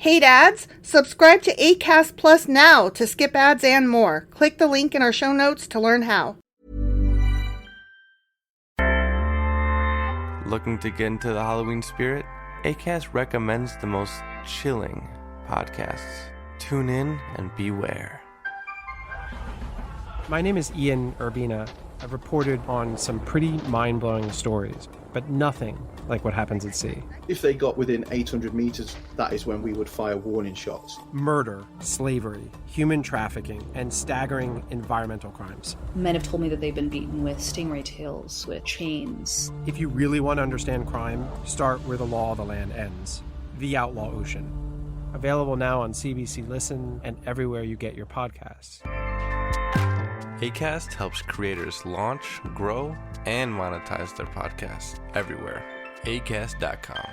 Hate ads? Subscribe to Acast Plus now to skip ads and more. Click the link in our show notes to learn how. Looking to get into the Halloween spirit? Acast recommends the most chilling podcasts. Tune in and beware. My name is Ian Urbina. I've reported on some pretty mind-blowing stories, but nothing like what happens at sea. If they got within 800 meters, that is when we would fire warning shots. Murder, slavery, human trafficking, and staggering environmental crimes. Men have told me that they've been beaten with stingray tails, with chains. If you really want to understand crime, start where the law of the land ends. The Outlaw Ocean. Available now on CBC Listen and everywhere you get your podcasts. Acast helps creators launch, grow, and monetize their podcasts everywhere. Acast.com.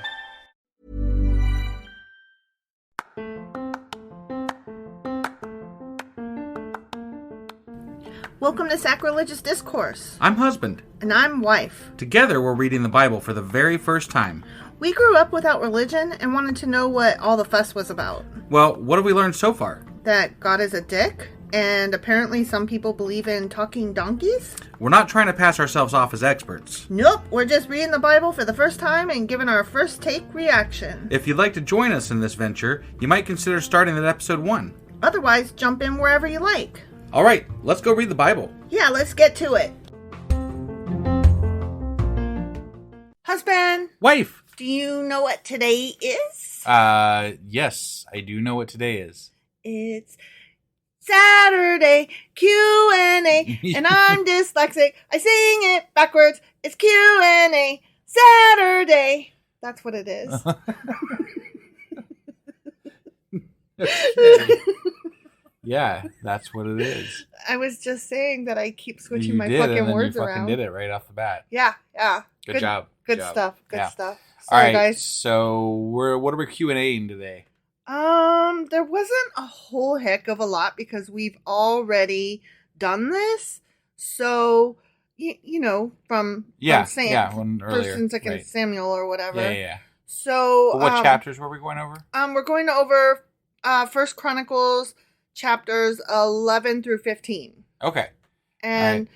Welcome to Sacrilegious Discourse. I'm husband. And I'm wife. Together, we're reading the Bible for the very first time. We grew up without religion and wanted to know what all the fuss was about. Well, what have we learned so far? That God is a dick, and apparently some people believe in talking donkeys? We're not trying to pass ourselves off as experts. Nope, we're just reading the Bible for the first time and giving our first take reaction. If you'd like to join us in this venture, you might consider starting at episode 1. Otherwise, jump in wherever you like. All right, let's go read the Bible. Yeah, let's get to it. Husband. Wife. Do you know what today is? Yes, I do know what today is. It's Saturday Q&A, and I'm dyslexic. I sing it backwards. It's Q&A Saturday. That's what it is. Yeah, that's what it is. I was just saying that I keep switching You my did, fucking and then words you fucking around. did it right off the bat. Yeah. Good job. Good job. stuff. Good Yeah. stuff. All Sorry, right, guys. so what are we Q&Aing today? There wasn't a whole heck of a lot because we've already done this. So, you know, from First and Second right. Samuel or whatever. Yeah. So, But what chapters were we going over? We're going over First Chronicles Chapters 11 through 15. Okay. And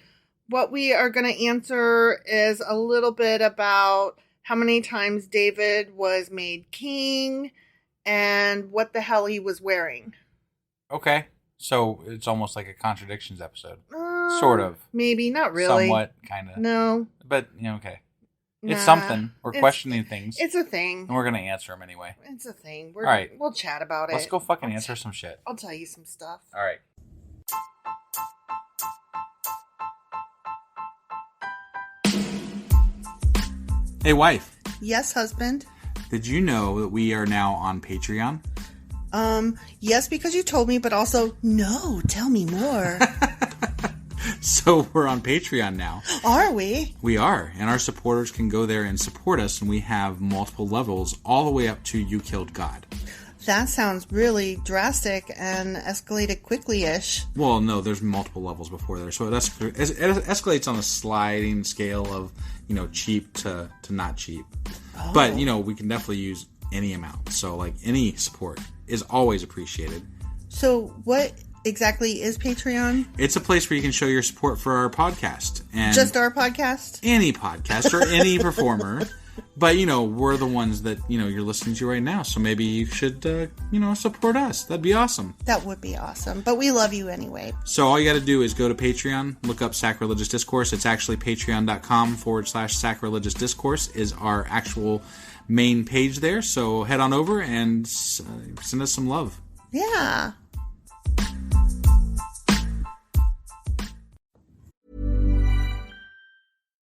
what we are going to answer is a little bit about how many times David was made king and what the hell he was wearing. Okay. So it's almost like a contradictions episode. Sort of. Maybe, not really. Somewhat, kind of. No. But, okay. It's something. We're questioning things. It's a thing. And we're going to answer them anyway. It's a thing. All right. We'll chat about it. Let's go fucking answer some shit. I'll tell you some stuff. All right. Hey, wife. Yes, husband. Did you know that we are now on Patreon? Yes, because you told me, but also, no, tell me more. So we're on Patreon now. Are we? We are, and our supporters can go there and support us, and we have multiple levels all the way up to You Killed God. That sounds really drastic and escalated quickly-ish. Well, no, there's multiple levels before there, so it escalates on a sliding scale of, cheap to not cheap. Oh. But, we can definitely use any amount, so, any support is always appreciated. So what exactly is Patreon? It's a place where you can show your support for our podcast. And just our podcast? Any podcast or any performer. But, we're the ones that, you're listening to right now. So maybe you should, support us. That'd be awesome. That would be awesome. But we love you anyway. So all you got to do is go to Patreon, look up Sacrilegious Discourse. It's actually patreon.com/sacrilegious discourse is our actual main page there. So head on over and send us some love. Yeah.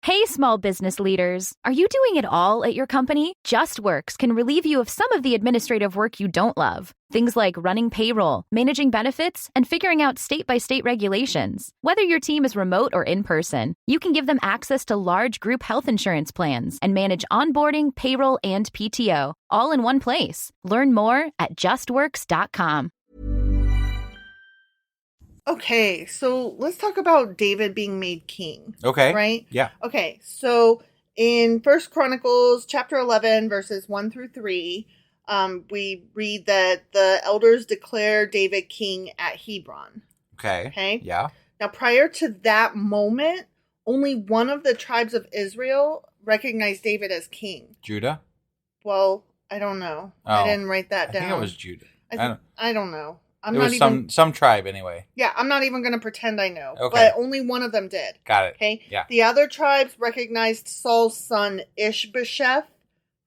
Hey, small business leaders. Are you doing it all at your company? JustWorks can relieve you of some of the administrative work you don't love. Things like running payroll, managing benefits, and figuring out state-by-state regulations. Whether your team is remote or in person, you can give them access to large group health insurance plans and manage onboarding, payroll, and PTO, all in one place. Learn more at justworks.com. Okay, so let's talk about David being made king. Okay. Right? Yeah. Okay, so in First Chronicles chapter 11, verses 1 through 3, we read that the elders declare David king at Hebron. Okay. Okay? Yeah. Now, prior to that moment, only one of the tribes of Israel recognized David as king. Judah? Well, I don't know. Oh, I didn't write that down. I think it was Judah. I don't know. It was some tribe anyway. Yeah, I'm not even going to pretend I know. Okay. But only one of them did. Got it. Okay? Yeah. The other tribes recognized Saul's son Ishbosheth,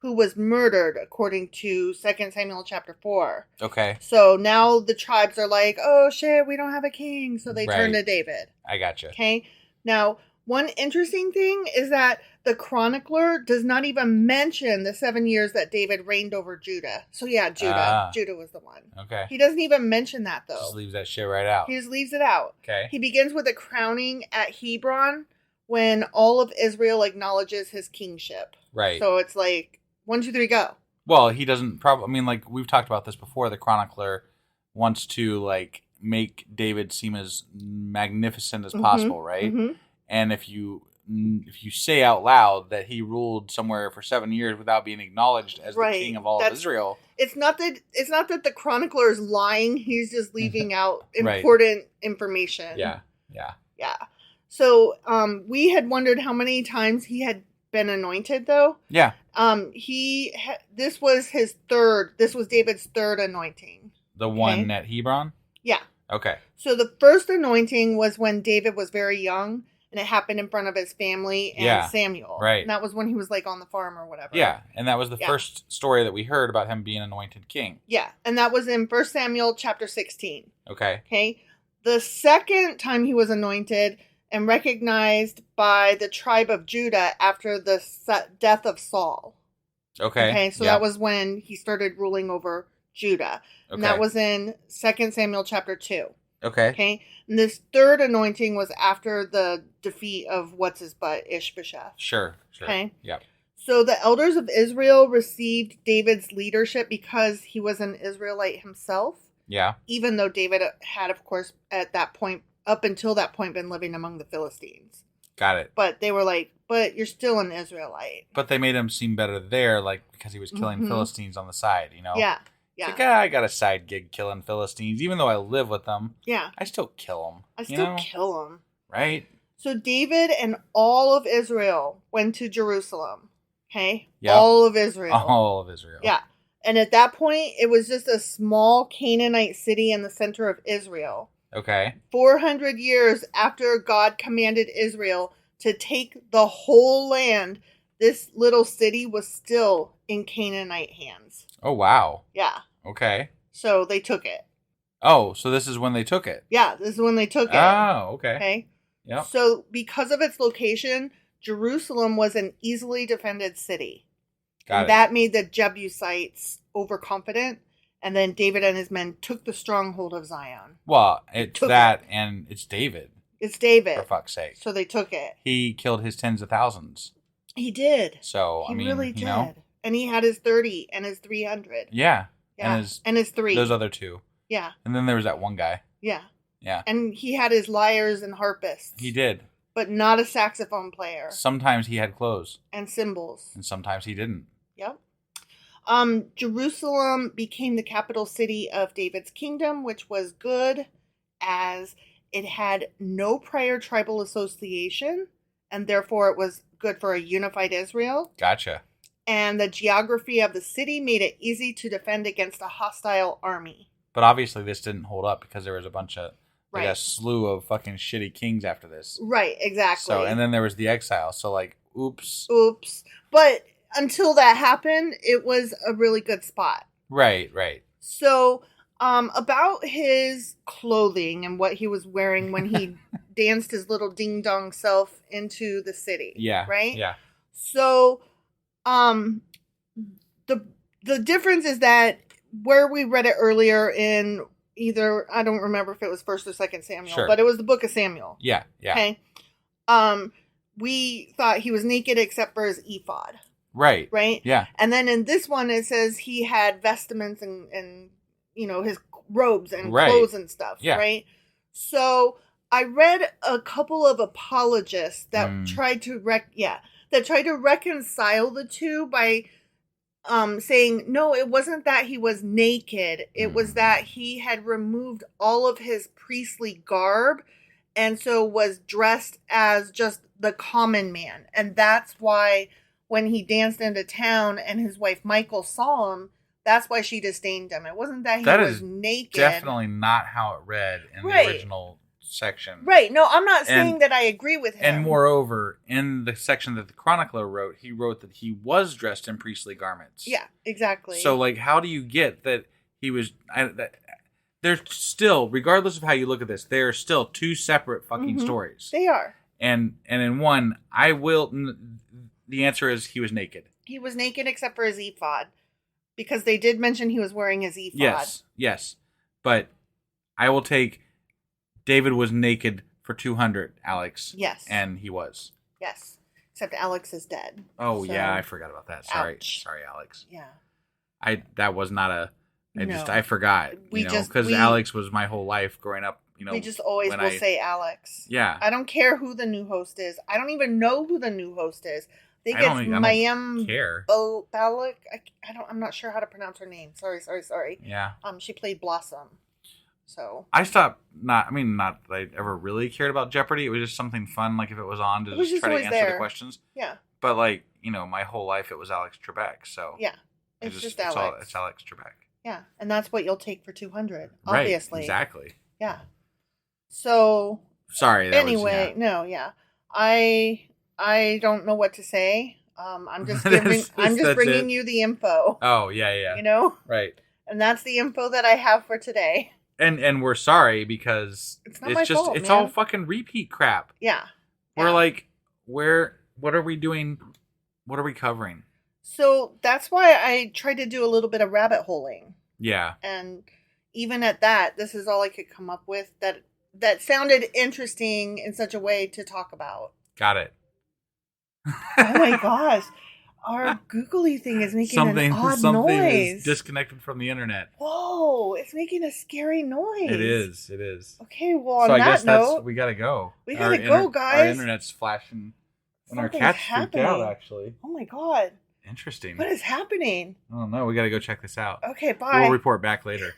who was murdered, according to 2 Samuel chapter 4. Okay. So now the tribes are like, oh shit, we don't have a king. So they turn to David. I gotcha. Okay? Now, one interesting thing is that the chronicler does not even mention the 7 years that David reigned over Judah. So yeah, Judah. Judah was the one. Okay. He doesn't even mention that, though. Just leaves that shit right out. He just leaves it out. Okay. He begins with a crowning at Hebron when all of Israel acknowledges his kingship. Right. So it's like, 1, 2, 3, go. Well, he doesn't probably. I mean, like we've talked about this before. The chronicler wants to like make David seem as magnificent as possible, right? Mm-hmm. And if you say out loud that he ruled somewhere for 7 years without being acknowledged as the king of all of Israel, it's not that the chronicler is lying. He's just leaving out Right. important information. Yeah. So we had wondered how many times he had been anointed, though. Yeah. This was his third. This was David's third anointing. The one at Hebron? Yeah. Okay. So the first anointing was when David was very young, and it happened in front of his family and Samuel. Right. And that was when he was like on the farm or whatever. Yeah, and that was the first story that we heard about him being anointed king. Yeah, and that was in 1 Samuel chapter 16. Okay. Okay. The second time he was anointed and recognized by the tribe of Judah after the death of Saul. Okay. So that was when he started ruling over Judah. And that was in 2 Samuel chapter 2. Okay. And this third anointing was after the defeat of what's-his-butt, Ishbosheth. Sure. Okay. Yep. So the elders of Israel received David's leadership because he was an Israelite himself. Yeah. Even though David had, of course, at that point, up until that point, been living among the Philistines. Got it. But they were like, but you're still an Israelite. But they made him seem better there, like, because he was killing Philistines on the side, you know? Yeah. It's like, I got a side gig killing Philistines. Even though I live with them, I still kill them. I still kill them. Right? So David and all of Israel went to Jerusalem. Okay? Yep. All of Israel. All of Israel. Yeah. And at that point, it was just a small Canaanite city in the center of Israel. Okay. 400 years after God commanded Israel to take the whole land, this little city was still in Canaanite hands. Oh, wow. Yeah. Okay. So they took it. Oh, so this is when they took it. Yeah, this is when they took it. Oh, okay. Okay. Yep. So because of its location, Jerusalem was an easily defended city. Got it. That made the Jebusites overconfident, and then David and his men took the stronghold of Zion. Well, it's that, and it's David. It's David. For fuck's sake. So they took it. He killed his tens of thousands. He did. So, he I mean, really did. you know. And he had his 30 and his 300. Yeah. Yeah. And his 3. Those other 2. Yeah. And then there was that one guy. Yeah. Yeah. And he had his lyres and harpists. He did. But not a saxophone player. Sometimes he had clothes. And cymbals. And sometimes he didn't. Yep. Jerusalem became the capital city of David's kingdom, which was good as it had no prior tribal association, and therefore it was good for a unified Israel. Gotcha. And the geography of the city made it easy to defend against a hostile army. But obviously this didn't hold up because there was a bunch of, like Right. a slew of fucking shitty kings after this. Right, exactly. So, and then there was the exile. So, like, oops. But until that happened, it was a really good spot. Right. So, about his clothing and what he was wearing when he danced his little ding-dong self into the city. Yeah. Right? Yeah. So, the difference is that where we read it earlier in either, I don't remember if it was 1st or 2nd Samuel, Sure. but it was the book of Samuel. Yeah. Okay? We thought he was naked except for his ephod. Right. Right? Yeah. And then in this one, it says he had vestments and you know, his robes and Right. clothes and stuff. Yeah. Right? So I read a couple of apologists that tried to reconcile the two by saying, no, it wasn't that he was naked. It was that he had removed all of his priestly garb and so was dressed as just the common man. And that's why when he danced into town and his wife Michael saw him, that's why she disdained him. It wasn't that he was naked. Definitely not how it read in the original section. Right. No, I'm not saying that I agree with him. And moreover, in the section that the chronicler wrote, he wrote that he was dressed in priestly garments. Yeah, exactly. So, like, how do you get that he was... there's still, regardless of how you look at this, there are still two separate fucking stories. They are. And in one, the answer is he was naked. He was naked except for his ephod. Because they did mention he was wearing his ephod. Yes. But I will take David was naked for 200, Alex. Yes. And he was. Yes. Except Alex is dead. Oh, so, yeah, I forgot about that. Sorry. Ouch. Sorry, Alex. Yeah. That was not a... I forgot. Because Alex was my whole life growing up. We just always will say Alex. Yeah. I don't care who the new host is. I don't even know who the new host is. I think it's Mayim Balak. I'm not sure how to pronounce her name. Sorry. Yeah. She played Blossom. So I stopped. Not that I ever really cared about Jeopardy. It was just something fun, like if it was on to just try to answer the questions. Yeah. But my whole life it was Alex Trebek. So yeah, it's just Alex. It's Alex Trebek. Yeah, and that's what you'll take for 200. Obviously. Right. Exactly. Yeah. So. Sorry. I don't know what to say. I'm just bringing you the info. Oh, yeah. Right. And that's the info that I have for today. And we're sorry because it's not my fault, it's man. all fucking repeat crap. Yeah. We're like, what are we doing? What are we covering? So that's why I tried to do a little bit of rabbit holing. Yeah. And even at that, this is all I could come up with that sounded interesting in such a way to talk about. Got it. Oh my gosh. Our googly thing is making an odd noise. Something is disconnected from the internet. Whoa, it's making a scary noise. It is. Okay, well, on that note, we gotta go. We gotta go, guys. Our internet's flashing. And our cat's freaked out, actually. Oh my god. Interesting. What is happening? Oh no, we gotta go check this out. Okay, bye. We'll report back later.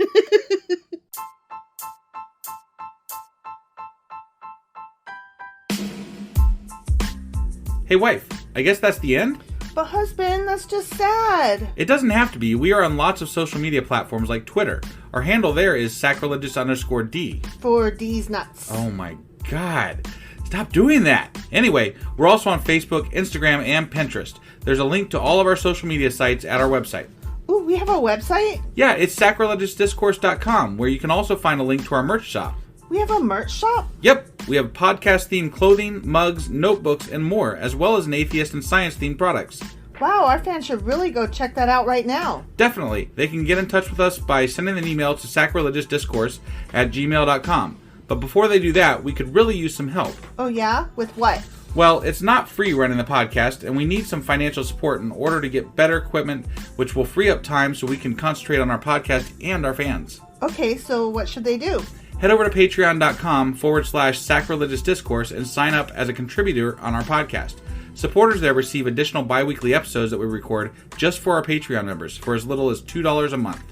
Hey, wife, I guess that's the end? But husband, that's just sad. It doesn't have to be. We are on lots of social media platforms like Twitter. Our handle there is sacrilegious_D. For D's nuts. Oh my god. Stop doing that. Anyway, we're also on Facebook, Instagram, and Pinterest. There's a link to all of our social media sites at our website. Ooh, we have a website? Yeah, it's sacrilegiousdiscourse.com, where you can also find a link to our merch shop. We have a merch shop? Yep, we have podcast-themed clothing, mugs, notebooks, and more, as well as an atheist and science-themed products. Wow, our fans should really go check that out right now. Definitely. They can get in touch with us by sending an email to sacrilegiousdiscourse@gmail.com. But before they do that, we could really use some help. Oh yeah? With what? Well, it's not free running the podcast, and we need some financial support in order to get better equipment, which will free up time so we can concentrate on our podcast and our fans. Okay, so what should they do? Head over to patreon.com/sacrilegiousdiscourse and sign up as a contributor on our podcast. Supporters there receive additional bi-weekly episodes that we record just for our Patreon members for as little as $2 a month.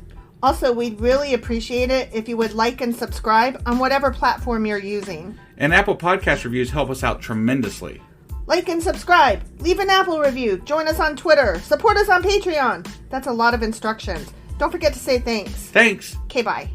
Also, we'd really appreciate it if you would like and subscribe on whatever platform you're using. And Apple Podcast reviews help us out tremendously. Like and subscribe. Leave an Apple review. Join us on Twitter. Support us on Patreon. That's a lot of instructions. Don't forget to say thanks. Thanks. Okay, bye.